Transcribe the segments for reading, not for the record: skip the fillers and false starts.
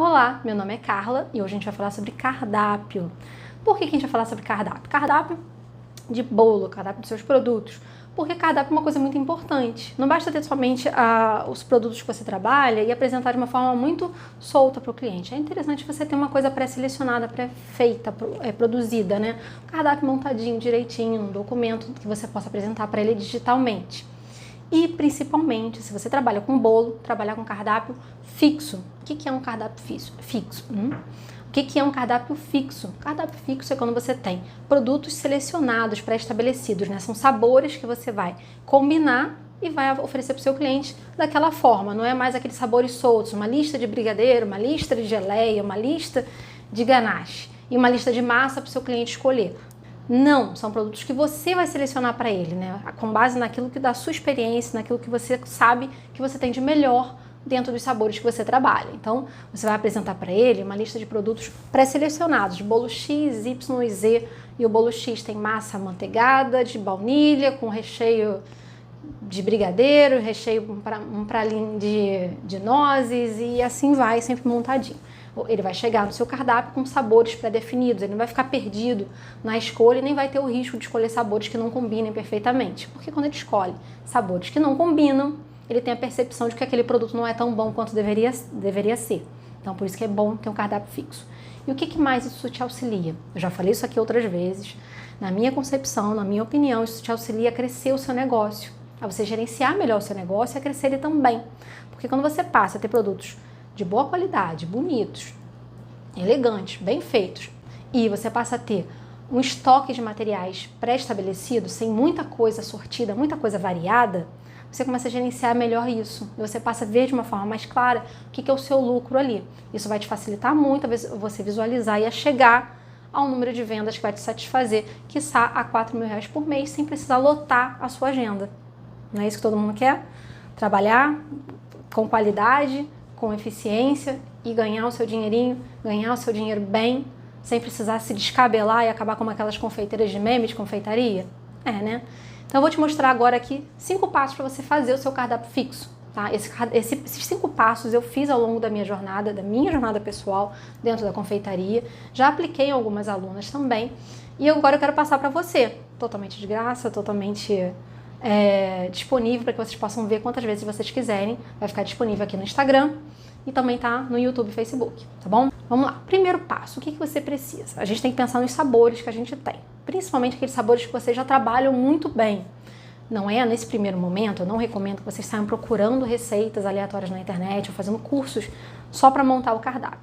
Olá, meu nome é Carla e hoje a gente vai falar sobre cardápio. Por que a gente vai falar sobre cardápio? Cardápio de bolo, cardápio dos seus produtos. Porque cardápio é uma coisa muito importante. Não basta ter somente os produtos que você trabalha e apresentar de uma forma muito solta para o cliente. É interessante você ter uma coisa pré-selecionada, pré-feita, produzida, né? Um cardápio montadinho, direitinho, um documento que você possa apresentar para ele digitalmente. E principalmente, se você trabalha com bolo, trabalhar com cardápio fixo. O que é um cardápio fixo? O que é um cardápio fixo? Cardápio fixo é quando você tem produtos selecionados, pré-estabelecidos, né? São sabores que você vai combinar e vai oferecer para o seu cliente daquela forma. Não é mais aqueles sabores soltos, uma lista de brigadeiro, uma lista de geleia, uma lista de ganache e uma lista de massa para o seu cliente escolher. Não, são produtos que você vai selecionar para ele, né? Com base naquilo que da sua experiência, naquilo que você sabe que você tem de melhor dentro dos sabores que você trabalha. Então, você vai apresentar para ele uma lista de produtos pré-selecionados, bolo X, Y e Z, e o bolo X tem massa amanteigada, de baunilha, com recheio de brigadeiro, recheio um pralinho de nozes e assim vai, sempre montadinho. Ele vai chegar no seu cardápio com sabores pré-definidos, ele não vai ficar perdido na escolha e nem vai ter o risco de escolher sabores que não combinem perfeitamente. Porque quando ele escolhe sabores que não combinam, ele tem a percepção de que aquele produto não é tão bom quanto deveria ser. Então, por isso que é bom ter um cardápio fixo. E o que mais isso te auxilia? Eu já falei isso aqui outras vezes. Na minha concepção, na minha opinião, isso te auxilia a crescer o seu negócio, a você gerenciar melhor o seu negócio e a crescer ele também. Porque quando você passa a ter produtos de boa qualidade, bonitos, elegantes, bem feitos, e você passa a ter um estoque de materiais pré-estabelecido, sem muita coisa sortida, muita coisa variada, você começa a gerenciar melhor isso. E você passa a ver de uma forma mais clara o que é o seu lucro ali. Isso vai te facilitar muito você visualizar e a chegar ao número de vendas que vai te satisfazer, quiçá a R$4.000 por mês, sem precisar lotar a sua agenda. Não é isso que todo mundo quer? Trabalhar com qualidade, com eficiência e ganhar o seu dinheirinho, ganhar o seu dinheiro bem, sem precisar se descabelar e acabar como aquelas confeiteiras de meme de confeitaria? É, né? Então eu vou te mostrar agora aqui 5 passos para você fazer o seu cardápio fixo, tá? Esses 5 passos eu fiz ao longo da minha jornada pessoal dentro da confeitaria, já apliquei em algumas alunas também e agora eu quero passar para você, totalmente de graça, totalmente disponível para que vocês possam ver quantas vezes vocês quiserem. Vai ficar disponível aqui no Instagram e também tá no YouTube e Facebook, tá bom? Vamos lá. Primeiro passo, o que você precisa? A gente tem que pensar nos sabores que a gente tem, principalmente aqueles sabores que vocês já trabalham muito bem. Não é nesse primeiro momento, eu não recomendo que vocês saiam procurando receitas aleatórias na internet ou fazendo cursos só para montar o cardápio.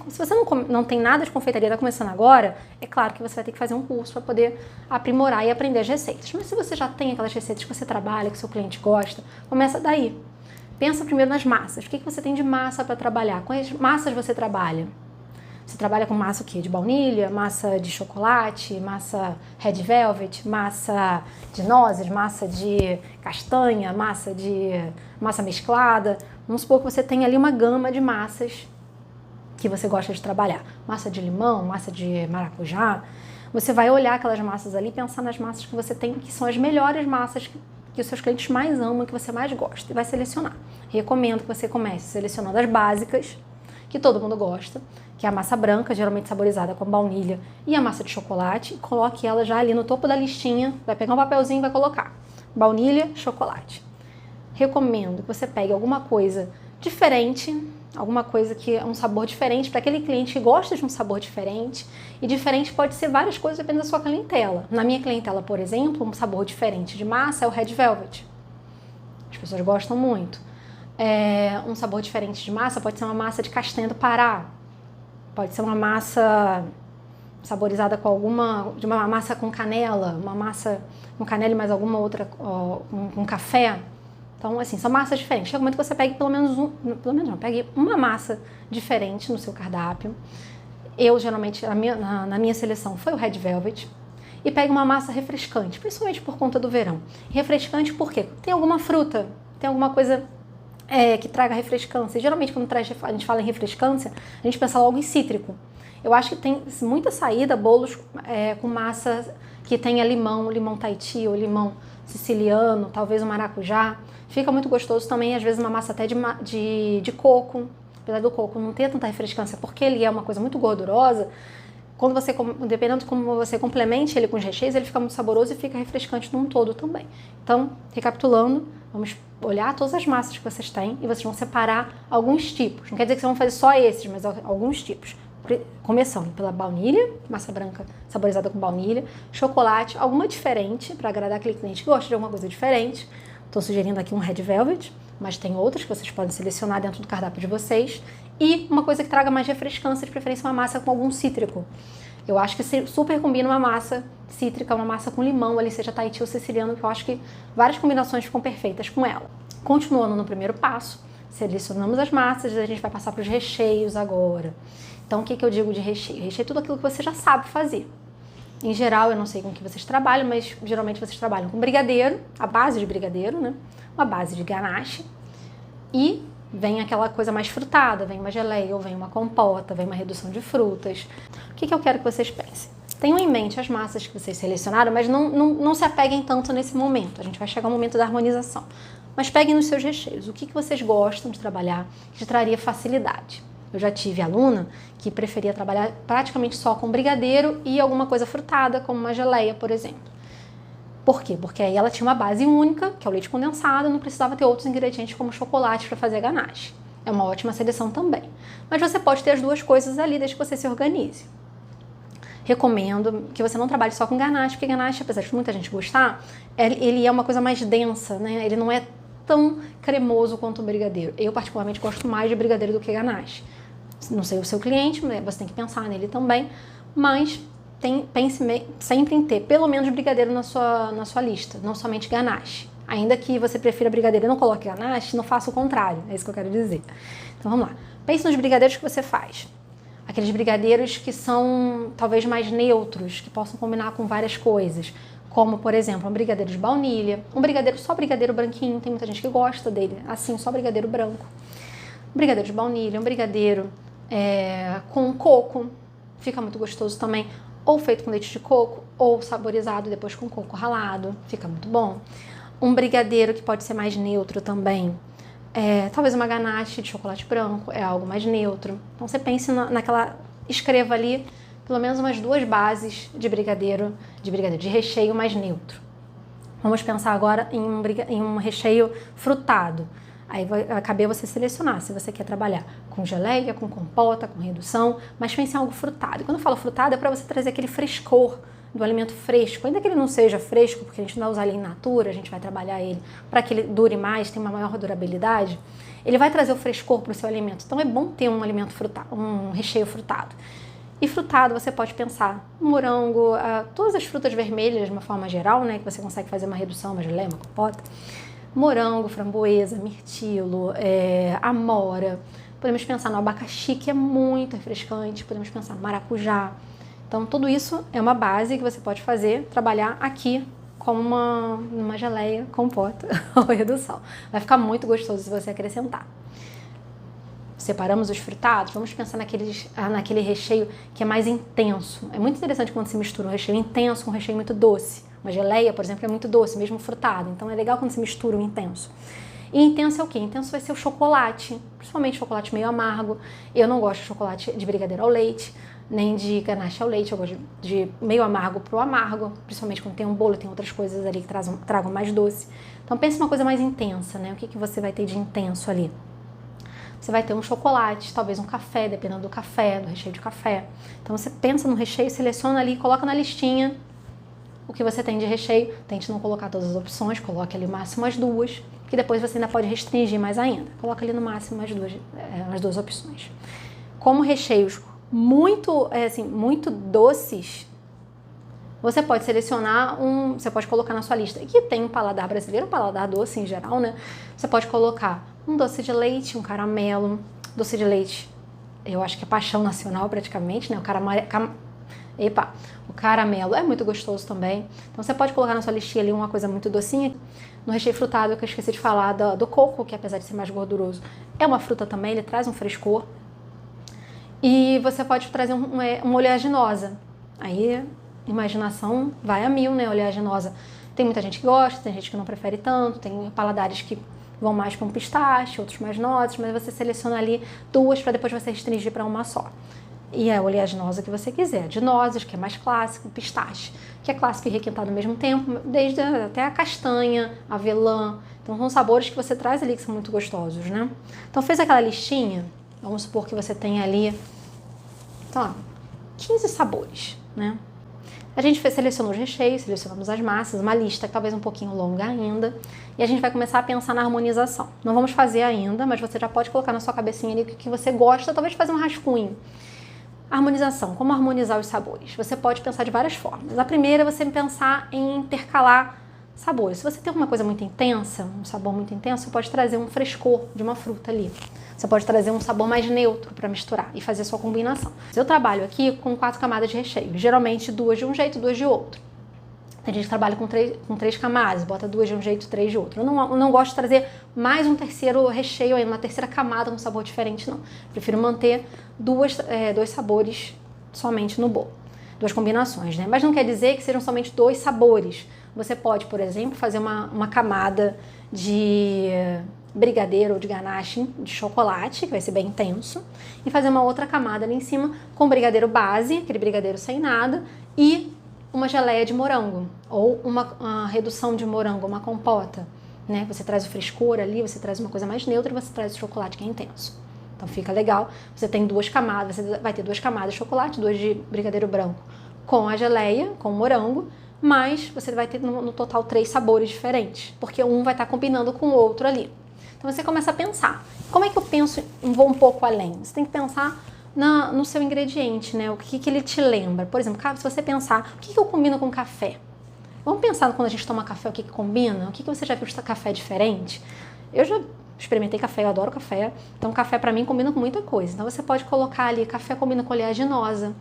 Se você não tem nada de confeitaria, está começando agora, é claro que você vai ter que fazer um curso para poder aprimorar e aprender as receitas. Mas se você já tem aquelas receitas que você trabalha, que seu cliente gosta, começa daí. Pensa primeiro nas massas. O que você tem de massa para trabalhar? Quais massas você trabalha? Você trabalha com massa o quê? De baunilha, massa de chocolate, massa red velvet, massa de nozes, massa de castanha, massa mesclada. Vamos supor que você tem ali uma gama de massas que você gosta de trabalhar. Massa de limão, massa de maracujá. Você vai olhar aquelas massas ali e pensar nas massas que você tem, que são as melhores massas que os seus clientes mais amam, que você mais gosta, e vai selecionar. Recomendo que você comece selecionando as básicas, que todo mundo gosta, que é a massa branca, geralmente saborizada com baunilha, e a massa de chocolate, e coloque ela já ali no topo da listinha, vai pegar um papelzinho e vai colocar baunilha, chocolate. Recomendo que você pegue alguma coisa diferente, alguma coisa que é um sabor diferente para aquele cliente que gosta de um sabor diferente, e diferente pode ser várias coisas dependendo da sua clientela. Na minha clientela, por exemplo, um sabor diferente de massa é o red velvet. As pessoas gostam muito. Um sabor diferente de massa pode ser uma massa de castanha do Pará, pode ser uma massa saborizada com de uma massa com canela, uma massa com canela e mais alguma outra com café. Então, assim, são massas diferentes. Chega um momento que você pegue pegue uma massa diferente no seu cardápio. Eu, geralmente, na minha seleção foi o red velvet. E pegue uma massa refrescante, principalmente por conta do verão. Refrescante por quê? Tem alguma fruta, tem alguma coisa que traga refrescância. E, geralmente, quando a gente fala em refrescância, a gente pensa logo em cítrico. Eu acho que tem muita saída, bolos com massa que tenha limão Tahiti ou limão siciliano, talvez um maracujá. Fica muito gostoso também, às vezes uma massa até de coco, apesar do coco não ter tanta refrescância, porque ele é uma coisa muito gordurosa, quando você, dependendo de como você complemente ele com os recheios, ele fica muito saboroso e fica refrescante num todo também. Então, recapitulando, vamos olhar todas as massas que vocês têm e vocês vão separar alguns tipos. Não quer dizer que vocês vão fazer só esses, mas alguns tipos. Começando pela baunilha, massa branca saborizada com baunilha, chocolate, alguma diferente, para agradar aquele cliente que gosta de alguma coisa diferente. Estou sugerindo aqui um Red Velvet, mas tem outros que vocês podem selecionar dentro do cardápio de vocês. E uma coisa que traga mais refrescância, de preferência uma massa com algum cítrico. Eu acho que super combina uma massa cítrica, uma massa com limão, ali seja Tahiti ou siciliano, que eu acho que várias combinações ficam perfeitas com ela. Continuando no primeiro passo, selecionamos as massas e a gente vai passar para os recheios agora. Então, o que eu digo de recheio? Recheio é tudo aquilo que você já sabe fazer. Em geral, eu não sei com que vocês trabalham, mas geralmente vocês trabalham com brigadeiro, a base de brigadeiro, né? Uma base de ganache e vem aquela coisa mais frutada, vem uma geleia, ou vem uma compota, vem uma redução de frutas. O que eu quero que vocês pensem? Tenham em mente as massas que vocês selecionaram, mas não se apeguem tanto nesse momento. A gente vai chegar ao momento da harmonização. Mas peguem nos seus recheios. O que vocês gostam de trabalhar que te traria facilidade? Eu já tive aluna que preferia trabalhar praticamente só com brigadeiro e alguma coisa frutada, como uma geleia, por exemplo. Por quê? Porque aí ela tinha uma base única, que é o leite condensado, não precisava ter outros ingredientes como chocolate para fazer a ganache. É uma ótima seleção também. Mas você pode ter as duas coisas ali, desde que você se organize. Recomendo que você não trabalhe só com ganache, porque ganache, apesar de muita gente gostar, ele é uma coisa mais densa, né? Ele não é tão cremoso quanto o brigadeiro. Eu, particularmente, gosto mais de brigadeiro do que ganache. Não sei o seu cliente, você tem que pensar nele também, mas pense sempre em ter pelo menos brigadeiro na sua lista, não somente ganache. Ainda que você prefira brigadeiro e não coloque ganache, não faça o contrário, é isso que eu quero dizer. Então vamos lá, pense nos brigadeiros que você faz. Aqueles brigadeiros que são talvez mais neutros, que possam combinar com várias coisas, como por exemplo um brigadeiro de baunilha, um brigadeiro só brigadeiro branquinho, tem muita gente que gosta dele, assim, só brigadeiro branco. Um brigadeiro de baunilha, um brigadeiro com coco, fica muito gostoso também, ou feito com leite de coco, ou saborizado depois com coco ralado, fica muito bom. Um brigadeiro que pode ser mais neutro também, talvez uma ganache de chocolate branco, é algo mais neutro. Então você pense escreva ali pelo menos umas duas bases de brigadeiro de recheio mais neutro. Vamos pensar agora em um recheio frutado. Aí vai caber você selecionar se você quer trabalhar com geleia, com compota, com redução, mas pense em algo frutado. E quando eu falo frutado é para você trazer aquele frescor do alimento fresco, ainda que ele não seja fresco, porque a gente não vai usar ele in natura, a gente vai trabalhar ele para que ele dure mais, tenha uma maior durabilidade, ele vai trazer o frescor para o seu alimento. Então é bom ter um alimento frutado, um recheio frutado. E frutado você pode pensar morango, todas as frutas vermelhas de uma forma geral, né, que você consegue fazer uma redução, uma geleia, uma compota. Morango, framboesa, mirtilo, amora. Podemos pensar no abacaxi, que é muito refrescante. Podemos pensar no maracujá. Então, tudo isso é uma base que você pode fazer, trabalhar aqui com uma geleia, compota ou redução. Vai ficar muito gostoso se você acrescentar. Separamos os frutados, vamos pensar naquele recheio que é mais intenso. É muito interessante quando se mistura um recheio intenso com um recheio muito doce. Uma geleia, por exemplo, é muito doce, mesmo frutado. Então é legal quando se mistura o intenso. E intenso é o quê? Intenso vai ser o chocolate, principalmente chocolate meio amargo. Eu não gosto de chocolate de brigadeiro ao leite, nem de ganache ao leite. Eu gosto de meio amargo pro amargo, principalmente quando tem um bolo, tem outras coisas ali que tragam mais doce. Então pense uma coisa mais intensa, né? O que você vai ter de intenso ali? Você vai ter um chocolate, talvez um café, dependendo do café, do recheio de café. Então você pensa no recheio, seleciona ali, coloca na listinha o que você tem de recheio. Tente não colocar todas as opções, coloque ali no máximo as duas, que depois você ainda pode restringir mais ainda. Coloca ali no máximo as duas opções. Como recheios muito doces, você pode selecionar você pode colocar na sua lista, que tem um paladar brasileiro, um paladar doce em geral, né? Você pode colocar um doce de leite, um caramelo. Doce de leite, eu acho que é paixão nacional praticamente, né? O caramelo é muito gostoso também. Então você pode colocar na sua listinha ali uma coisa muito docinha. No recheio frutado, que eu esqueci de falar, do coco, que apesar de ser mais gorduroso, é uma fruta também, ele traz um frescor. E você pode trazer uma oleaginosa. Aí, imaginação vai a mil, né? Oleaginosa. Tem muita gente que gosta, tem gente que não prefere tanto, tem paladares que vão mais para um pistache, outros mais nozes, mas você seleciona ali 2 para depois você restringir para uma só. E é oleaginosa que você quiser, de nozes, que é mais clássico, pistache, que é clássico e requintado ao mesmo tempo, desde até a castanha, avelã. Então são sabores que você traz ali que são muito gostosos, né? Então fez aquela listinha, vamos supor que você tem ali, tá, 15 sabores, né? A gente selecionou os recheios, selecionamos as massas, uma lista talvez um pouquinho longa ainda, e a gente vai começar a pensar na harmonização. Não vamos fazer ainda, mas você já pode colocar na sua cabecinha ali o que você gosta, talvez fazer um rascunho. Harmonização, como harmonizar os sabores? Você pode pensar de várias formas. A primeira é você pensar em intercalar sabores. Se você tem uma coisa muito intensa, um sabor muito intenso, você pode trazer um frescor de uma fruta ali. Você pode trazer um sabor mais neutro para misturar e fazer a sua combinação. Eu trabalho aqui com 4 camadas de recheio, geralmente 2 de um jeito e 2 de outro. Tem gente que trabalha com 3 camadas, bota 2 de um jeito e 3 de outro. Eu não gosto de trazer mais um terceiro recheio, uma terceira camada com sabor diferente, não. Prefiro manter 2 sabores somente no bolo. 2 combinações, né? Mas não quer dizer que sejam somente 2 sabores. Você pode, por exemplo, fazer uma camada de brigadeiro ou de ganache de chocolate, que vai ser bem intenso, e fazer uma outra camada ali em cima com brigadeiro base, aquele brigadeiro sem nada, e uma geleia de morango, ou uma redução de morango, uma compota, né? Você traz o frescor ali, você traz uma coisa mais neutra e você traz o chocolate que é intenso. Então fica legal. Você tem 2 camadas, você vai ter 2 camadas de chocolate, 2 de brigadeiro branco com a geleia, com o morango, mas você vai ter no total 3 sabores diferentes, porque um vai estar combinando com o outro ali. Então você começa a pensar, como é que eu penso, vou um pouco além? Você tem que pensar no seu ingrediente, né? O que ele te lembra. Por exemplo, se você pensar, o que eu combino com café? Vamos pensar quando a gente toma café, o que combina? O que você já viu de café diferente? Eu já experimentei café, eu adoro café. Então café pra mim combina com muita coisa. Então você pode colocar ali, café combina com oleaginosa,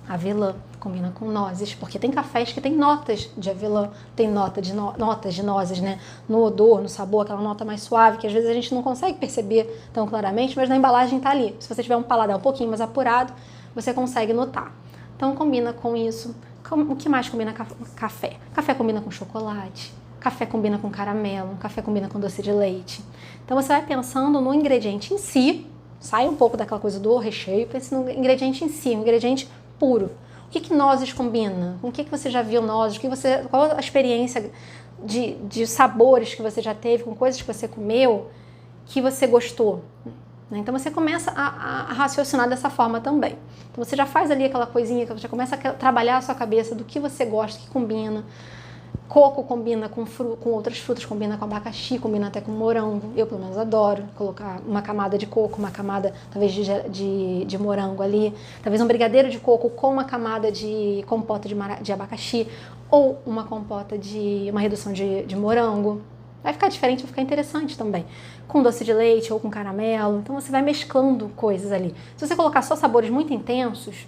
avelã combina com nozes, porque tem cafés que tem notas de avelã, tem notas de nozes, né? No odor, no sabor, aquela nota mais suave, que às vezes a gente não consegue perceber tão claramente, mas na embalagem tá ali. Se você tiver um paladar um pouquinho mais apurado, você consegue notar. Então combina com isso. O que mais combina com café? Café combina com chocolate, café combina com caramelo, café combina com doce de leite. Então você vai pensando no ingrediente em si, sai um pouco daquela coisa do recheio, pense no ingrediente em si, um ingrediente puro. O que nozes combina? Com o que você já viu nozes? Qual a experiência de sabores que você já teve, com coisas que você comeu, que você gostou? Então você começa a raciocinar dessa forma também. Então você já faz ali aquela coisinha, que você já começa a trabalhar a sua cabeça do que você gosta, que combina. Coco combina com outras frutas, combina com abacaxi, combina até com morango. Eu, pelo menos, adoro colocar uma camada de coco, uma camada, talvez, de morango ali. Talvez um brigadeiro de coco com uma camada de compota de abacaxi ou uma compota uma redução de morango. Vai ficar diferente, vai ficar interessante também. Com doce de leite ou com caramelo. Então, você vai mesclando coisas ali. Se você colocar só sabores muito intensos,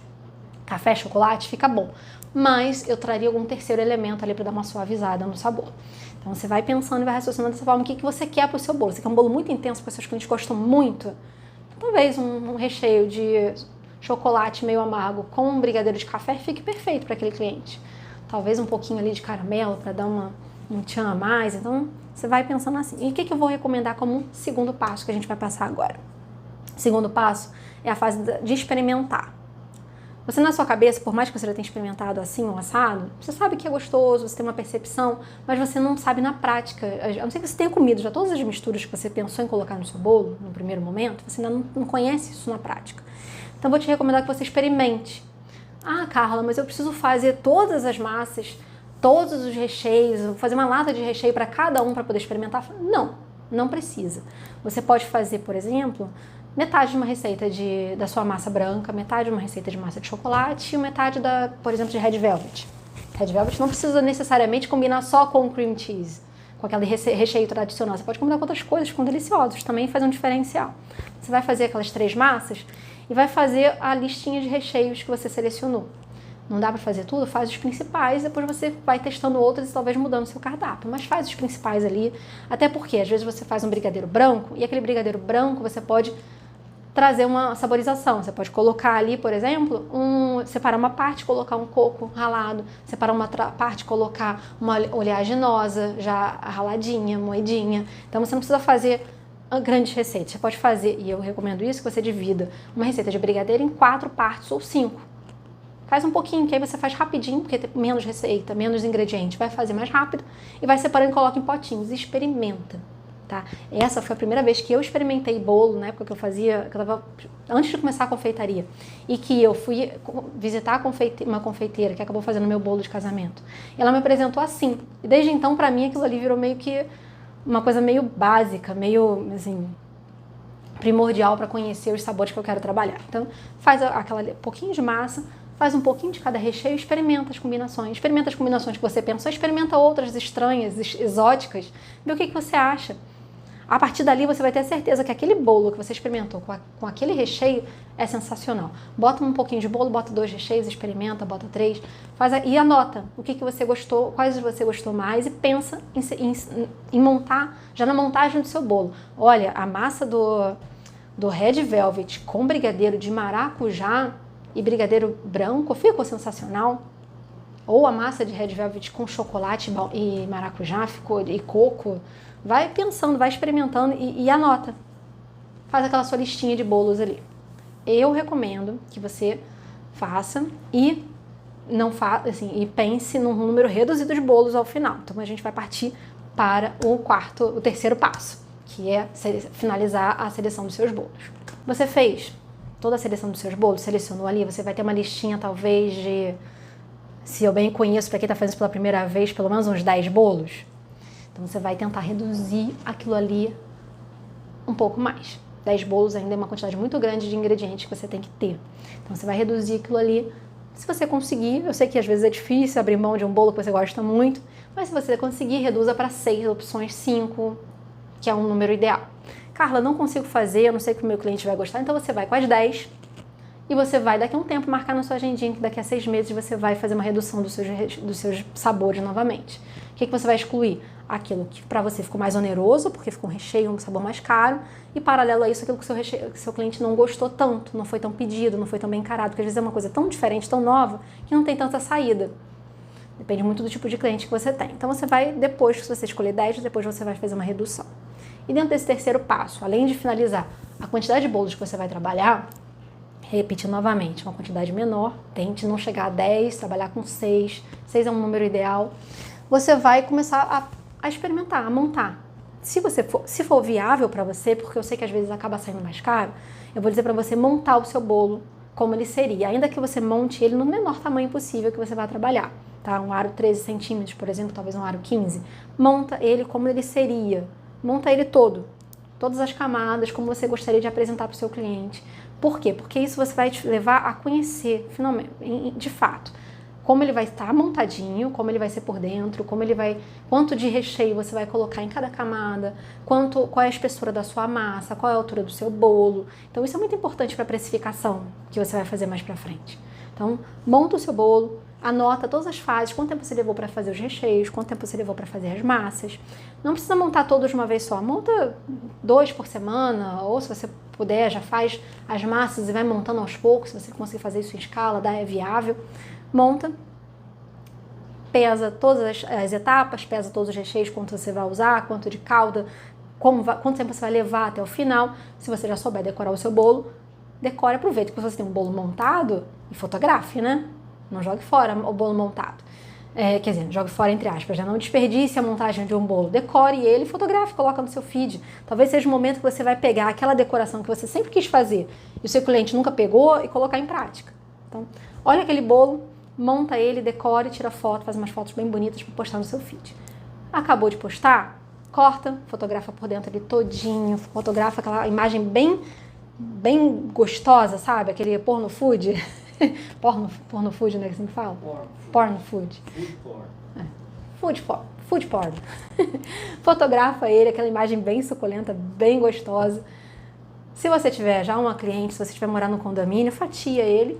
café, chocolate, fica bom. Mas eu traria algum terceiro elemento ali para dar uma suavizada no sabor. Então você vai pensando e vai raciocinando dessa forma o que você quer para o seu bolo. Você quer um bolo muito intenso, porque seus clientes gostam muito? Talvez um recheio de chocolate meio amargo com um brigadeiro de café fique perfeito para aquele cliente. Talvez um pouquinho ali de caramelo para dar um tchan a mais. Então você vai pensando assim. E o que eu vou recomendar como segundo passo que a gente vai passar agora? Segundo passo é a fase de experimentar. Você na sua cabeça, por mais que você já tenha experimentado assim ou assado, você sabe que é gostoso, você tem uma percepção, mas você não sabe na prática. A não ser que você tenha comido já todas as misturas que você pensou em colocar no seu bolo, no primeiro momento, você ainda não conhece isso na prática. Então eu vou te recomendar que você experimente. Ah, Carla, mas eu preciso fazer todas as massas, todos os recheios, vou fazer uma lata de recheio para cada um para poder experimentar? Não precisa. Você pode fazer, por exemplo, metade de uma receita da sua massa branca, metade de uma receita de massa de chocolate e metade por exemplo, de Red Velvet. Red Velvet não precisa necessariamente combinar só com cream cheese, com aquele recheio tradicional. Você pode combinar com outras coisas, com deliciosos, também faz um diferencial. Você vai fazer aquelas 3 massas e vai fazer a listinha de recheios que você selecionou. Não dá para fazer tudo? Faz os principais, depois você vai testando outros e talvez mudando o seu cardápio. Mas faz os principais ali, até porque às vezes você faz um brigadeiro branco e aquele brigadeiro branco você pode trazer uma saborização. Você pode colocar ali, por exemplo, separar uma parte, colocar um coco ralado, separar uma parte, colocar uma oleaginosa já raladinha, moedinha. Então você não precisa fazer grandes receitas. Você pode fazer, e eu recomendo isso, que você divida uma receita de brigadeiro em 4 partes ou 5. Faz um pouquinho, que aí você faz rapidinho, porque tem menos receita, menos ingredientes. Vai fazer mais rápido e vai separando e coloca em potinhos. E experimenta. Tá? Essa foi a primeira vez que eu experimentei bolo, na época que eu fazia, que eu tava, antes de começar a confeitaria, e que eu fui visitar uma confeiteira que acabou fazendo meu bolo de casamento. E ela me apresentou assim, e desde então pra mim aquilo ali virou meio que uma coisa meio básica, meio assim, primordial para conhecer os sabores que eu quero trabalhar. Então faz aquela pouquinho de massa, faz um pouquinho de cada recheio, experimenta as combinações que você pensou, experimenta outras estranhas, exóticas, vê o que você acha. A partir dali você vai ter certeza que aquele bolo que você experimentou com aquele recheio é sensacional. Bota um pouquinho de bolo, bota 2 recheios, experimenta, bota 3, e anota o que você gostou, quais você gostou mais e pensa em montar, já na montagem do seu bolo. Olha, a massa do Red Velvet com brigadeiro de maracujá e brigadeiro branco ficou sensacional. Ou a massa de Red Velvet com chocolate e maracujá e coco. Vai pensando, vai experimentando e anota. Faz aquela sua listinha de bolos ali. Eu recomendo que você faça e e pense num número reduzido de bolos ao final. Então a gente vai partir para o terceiro passo, que é finalizar a seleção dos seus bolos. Você fez toda a seleção dos seus bolos, selecionou ali, você vai ter uma listinha talvez de, se eu bem conheço, para quem está fazendo isso pela primeira vez, pelo menos uns 10 bolos. Então você vai tentar reduzir aquilo ali um pouco mais. 10 bolos ainda é uma quantidade muito grande de ingredientes que você tem que ter. Então você vai reduzir aquilo ali. Se você conseguir, eu sei que às vezes é difícil abrir mão de um bolo que você gosta muito, mas se você conseguir, reduza para 6 opções, 5, que é um número ideal. Carla, não consigo fazer, eu não sei que o meu cliente vai gostar, então você vai com as 10 e você vai daqui a um tempo marcar na sua agendinha que daqui a 6 meses você vai fazer uma redução dos seus sabores novamente. O que você vai excluir? Aquilo que para você ficou mais oneroso, porque ficou um recheio, um sabor mais caro, e paralelo a isso, aquilo que seu cliente não gostou tanto, não foi tão pedido, não foi tão bem encarado, porque às vezes é uma coisa tão diferente, tão nova, que não tem tanta saída. Depende muito do tipo de cliente que você tem. Então você vai, depois, se você escolher 10, depois você vai fazer uma redução. E dentro desse terceiro passo, além de finalizar a quantidade de bolos que você vai trabalhar, repetindo novamente, uma quantidade menor, tente não chegar a 10, trabalhar com 6, 6 é um número ideal, você vai começar a experimentar, a montar. Se for viável para você, porque eu sei que às vezes acaba saindo mais caro, eu vou dizer para você montar o seu bolo como ele seria, ainda que você monte ele no menor tamanho possível que você vai trabalhar, tá? Um aro 13 centímetros, por exemplo, talvez um aro 15, monta ele como ele seria, monta ele todo, todas as camadas, como você gostaria de apresentar para o seu cliente. Por quê? Porque isso você vai te levar a conhecer, finalmente, de fato, como ele vai estar montadinho, como ele vai ser por dentro, quanto de recheio você vai colocar em cada camada, qual é a espessura da sua massa, qual é a altura do seu bolo. Então isso é muito importante para a precificação que você vai fazer mais para frente. Então monta o seu bolo, anota todas as fases, quanto tempo você levou para fazer os recheios, quanto tempo você levou para fazer as massas. Não precisa montar todos de uma vez só, monta 2 por semana, ou se você puder, já faz as massas e vai montando aos poucos, se você conseguir fazer isso em escala, é viável. Monta, pesa todas as etapas, pesa todos os recheios, quanto você vai usar, quanto de calda, quanto tempo você vai levar até o final. Se você já souber decorar o seu bolo, decore, aproveite que você tem um bolo montado e fotografe, né? Não jogue fora o bolo montado. Quer dizer, jogue fora entre aspas, já não desperdice a montagem de um bolo. Decore ele, fotografe, coloca no seu feed. Talvez seja o momento que você vai pegar aquela decoração que você sempre quis fazer e o seu cliente nunca pegou e colocar em prática. Então, olha aquele bolo, monta ele, decore, tira foto, faz umas fotos bem bonitas para postar no seu feed. Acabou de postar? Corta, fotografa por dentro ali todinho, fotografa aquela imagem bem gostosa, sabe? Aquele porno food. porno food, né? Que assim que fala? Porn food. Food porn. Fotografa ele, aquela imagem bem suculenta, bem gostosa. Se você tiver já uma cliente, se você estiver morando no condomínio, fatia ele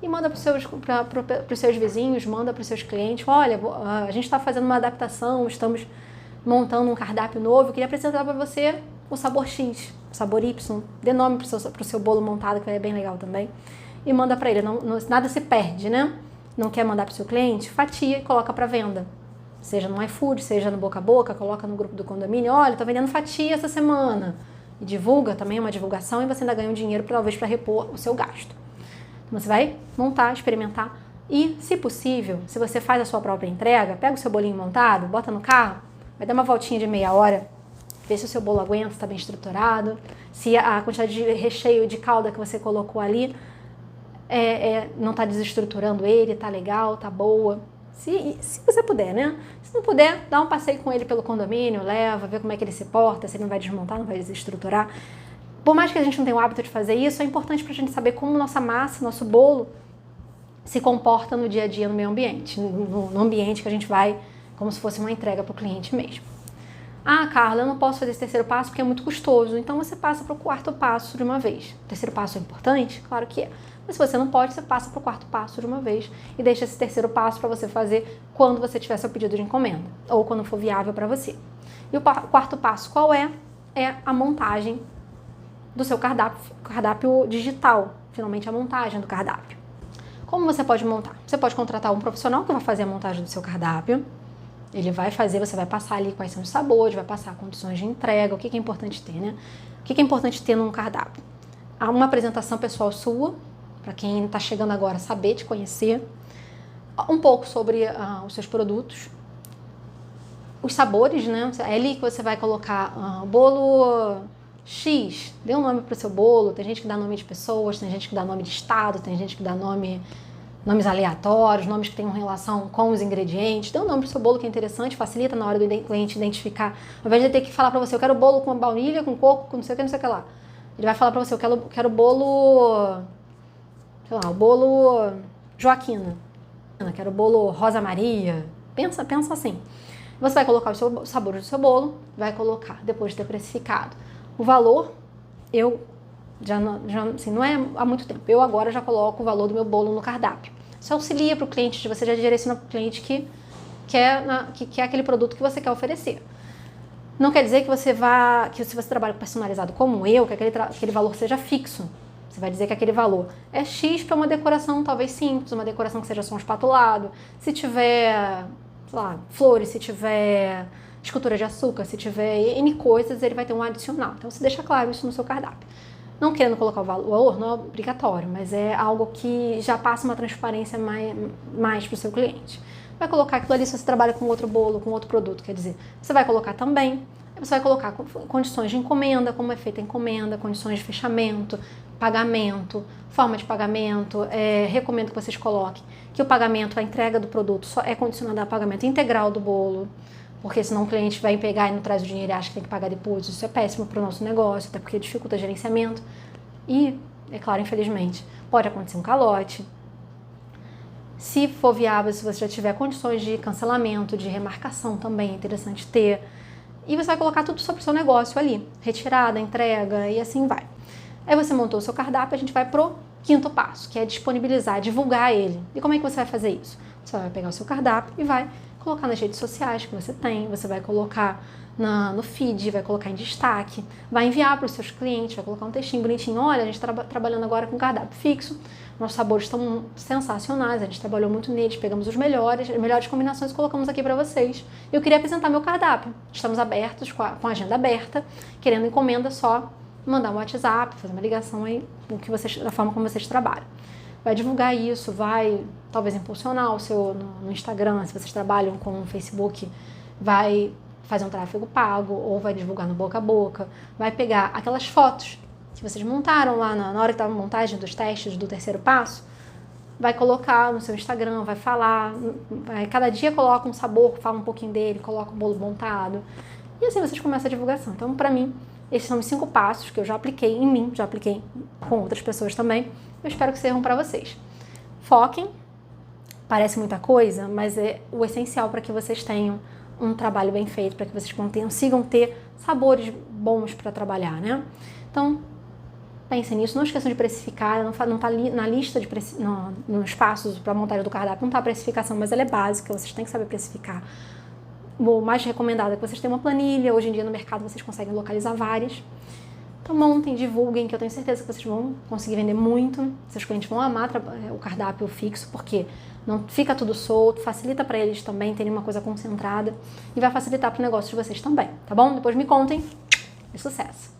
e manda para os seus vizinhos, manda para os seus clientes. Olha, a gente está fazendo uma adaptação, estamos montando um cardápio novo, eu queria apresentar para você o sabor X. sabor Y, dê nome pro seu bolo montado, que é bem legal também, e manda para ele. Nada se perde, né? Não quer mandar para o seu cliente? Fatia e coloca para venda. Seja no iFood, seja no boca a boca, coloca no grupo do condomínio, olha, tô vendendo fatia essa semana. E divulga, também é uma divulgação, e você ainda ganha um dinheiro talvez para repor o seu gasto. Então você vai montar, experimentar e, se possível, se você faz a sua própria entrega, pega o seu bolinho montado, bota no carro, vai dar uma voltinha de meia hora, vê se o seu bolo aguenta, se está bem estruturado, se a quantidade de recheio de calda que você colocou ali não está desestruturando ele, está legal, está boa. Se você puder, né? Se não puder, dá um passeio com ele pelo condomínio, leva, vê como é que ele se porta, se ele não vai desmontar, não vai desestruturar. Por mais que a gente não tenha o hábito de fazer isso, é importante para a gente saber como nossa massa, nosso bolo, se comporta no dia a dia no meio ambiente, no ambiente que a gente vai, como se fosse uma entrega para o cliente mesmo. Ah, Carla, eu não posso fazer esse terceiro passo porque é muito custoso, então você passa para o quarto passo de uma vez. O terceiro passo é importante? Claro que é. Mas se você não pode, você passa para o quarto passo de uma vez e deixa esse terceiro passo para você fazer quando você tiver seu pedido de encomenda ou quando for viável para você. E o quarto passo qual é? É a montagem do seu cardápio digital, finalmente a montagem do cardápio. Como você pode montar? Você pode contratar um profissional que vai fazer a montagem do seu cardápio. Ele vai fazer, você vai passar ali quais são os sabores, vai passar condições de entrega, o que é importante ter, né? O que é importante ter num cardápio? Há uma apresentação pessoal sua, para quem está chegando agora saber, te conhecer, um pouco sobre os seus produtos, os sabores, né? É ali que você vai colocar bolo X, dê um nome para o seu bolo. Tem gente que dá nome de pessoas, tem gente que dá nome de estado, tem gente que dá nomes aleatórios, nomes que tenham relação com os ingredientes. Dê um nome para o seu bolo que é interessante, facilita na hora do cliente identificar. Ao invés de ter que falar para você, eu quero bolo com baunilha, com coco, com não sei o que lá. Ele vai falar para você, eu quero bolo, sei lá, o bolo Joaquina. Eu quero bolo Rosa Maria. Pensa assim. Você vai colocar os sabores do seu bolo, vai colocar, depois de ter precificado. O valor, eu assim, não é há muito tempo, eu agora já coloco o valor do meu bolo no cardápio. Isso auxilia para o cliente, você já direciona para o cliente que quer aquele produto que você quer oferecer. Não quer dizer que se você trabalha personalizado como eu, que aquele valor seja fixo. Você vai dizer que aquele valor é X para uma decoração talvez simples, uma decoração que seja só um espatulado. Se tiver, sei lá, flores, se tiver escultura de açúcar, se tiver N coisas, ele vai ter um adicional. Então você deixa claro isso no seu cardápio. Não querendo colocar o valor, não é obrigatório, mas é algo que já passa uma transparência mais para o seu cliente. Vai colocar aquilo ali se você trabalha com outro bolo, com outro produto, quer dizer, você vai colocar também, você vai colocar condições de encomenda, como é feita a encomenda, condições de fechamento, pagamento, forma de pagamento. Recomendo que vocês coloquem que o pagamento, a entrega do produto só é condicionada ao pagamento integral do bolo, porque senão o cliente vai pegar e não traz o dinheiro e acha que tem que pagar depois. Isso é péssimo para o nosso negócio, até porque dificulta o gerenciamento. E, é claro, infelizmente, pode acontecer um calote. Se for viável, se você já tiver condições de cancelamento, de remarcação também é interessante ter. E você vai colocar tudo sobre o seu negócio ali, retirada, entrega e assim vai. Aí você montou o seu cardápio, a gente vai pro quinto passo, que é disponibilizar, divulgar ele. E como é que você vai fazer isso? Você vai pegar o seu cardápio e vai colocar nas redes sociais que você tem, você vai colocar no feed, vai colocar em destaque, vai enviar para os seus clientes, vai colocar um textinho bonitinho. Olha, a gente está trabalhando agora com cardápio fixo, nossos sabores estão sensacionais, a gente trabalhou muito neles, pegamos as melhores combinações e colocamos aqui para vocês. Eu queria apresentar meu cardápio. Estamos abertos, com a agenda aberta, querendo encomenda, só mandar um WhatsApp, fazer uma ligação aí, da forma como vocês trabalham. Vai divulgar isso, vai talvez impulsionar o seu no Instagram, se vocês trabalham com o Facebook, vai fazer um tráfego pago ou vai divulgar no boca a boca, vai pegar aquelas fotos que vocês montaram lá na hora que estava a montagem dos testes do terceiro passo, vai colocar no seu Instagram, vai falar, cada dia coloca um sabor, fala um pouquinho dele, coloca o bolo montado e assim vocês começam a divulgação. Então, para mim, esses são os 5 passos que eu já apliquei em mim, já apliquei com outras pessoas também. Eu espero que sirvam para vocês. Foquem, parece muita coisa, mas é o essencial para que vocês tenham um trabalho bem feito, para que vocês consigam ter sabores bons para trabalhar, né? Então, pensem nisso, não esqueçam de precificar, não está na lista nos passos para a montagem do cardápio, não está a precificação, mas ela é básica, vocês têm que saber precificar. O mais recomendado é que vocês tenham uma planilha, hoje em dia no mercado vocês conseguem localizar várias. Então montem, divulguem, que eu tenho certeza que vocês vão conseguir vender muito. Seus clientes vão amar o cardápio fixo, porque não fica tudo solto, facilita para eles também terem uma coisa concentrada e vai facilitar para o negócio de vocês também, tá bom? Depois me contem e sucesso!